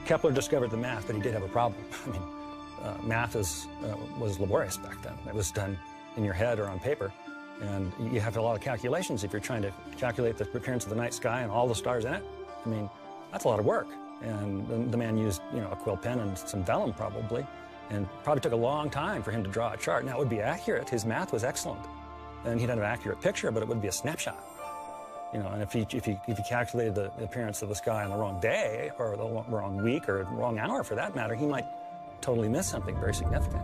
Kepler discovered the math, but he did have a problem. I mean, math was laborious back then. It was done in your head or on paper, and you have a lot of calculations if you're trying to calculate the appearance of the night sky and all the stars in it. I mean, that's a lot of work. And the man used, a quill pen and some vellum probably, and probably took a long time for him to draw a chart. Now, it would be accurate. His math was excellent, and he'd have an accurate picture, but it would be a snapshot. And if you calculated the appearance of the sky on the wrong day, or the wrong week, or the wrong hour for that matter, he might totally miss something very significant.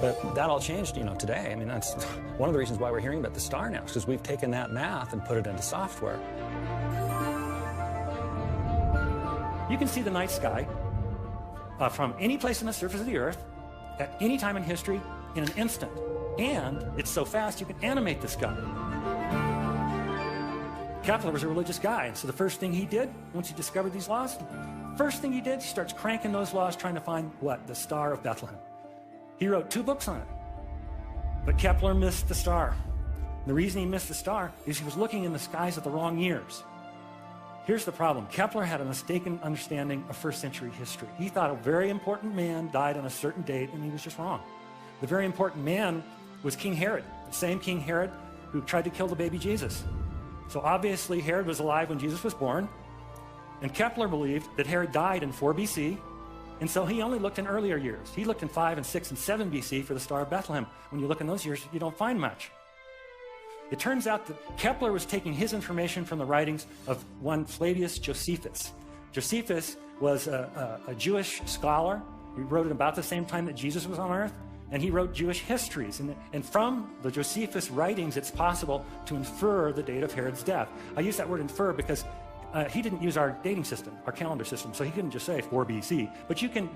But that all changed, today. I mean, that's one of the reasons why we're hearing about the star now, because we've taken that math and put it into software. You can see the night sky from any place on the surface of the Earth at any time in history in an instant. And it's so fast you can animate the sky. Kepler was a religious guy, and so the first thing he did, once he discovered these laws, he starts cranking those laws, trying to find what? The Star of Bethlehem. He wrote 2 books on it. But Kepler missed the star. The reason he missed the star is he was looking in the skies at the wrong years. Here's the problem. Kepler had a mistaken understanding of first-century history. He thought a very important man died on a certain date, and he was just wrong. The very important man was King Herod, the same King Herod who tried to kill the baby Jesus. So obviously Herod was alive when Jesus was born, and Kepler believed that Herod died in 4 BC, and so he only looked in earlier years. He looked in 5 and 6 and 7 BC for the Star of Bethlehem. When you look in those years, you don't find much. It turns out that Kepler was taking his information from the writings of one Flavius Josephus. Josephus was a Jewish scholar. He wrote at about the same time that Jesus was on earth, and he wrote Jewish histories. And from the Josephus writings, it's possible to infer the date of Herod's death. I use that word infer because he didn't use our dating system, our calendar system, so he couldn't just say 4 BC. But you can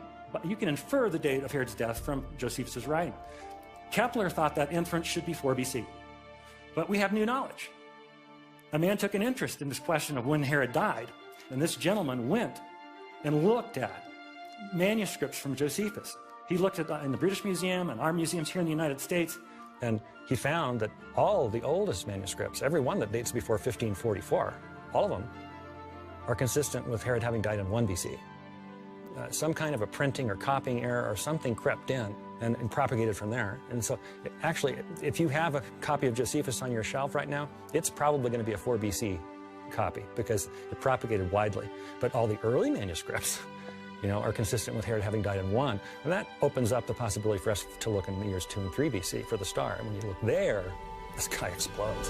infer the date of Herod's death from Josephus' writing. Kepler thought that inference should be 4 BC. But we have new knowledge. A man took an interest in this question of when Herod died, and this gentleman went and looked at manuscripts from Josephus. He looked at in the British Museum and our museums here in the United States, and he found that all of the oldest manuscripts, every one that dates before 1544, all of them are consistent with Herod having died in 1 BC. Some kind of a printing or copying error or something crept in and propagated from there. And so actually, if you have a copy of Josephus on your shelf right now, it's probably going to be a 4 BC copy because it propagated widely. But all the early manuscripts, are consistent with Herod having died in 1. And that opens up the possibility for us to look in the years 2 and 3 BC for the star. And when you look there, the sky explodes.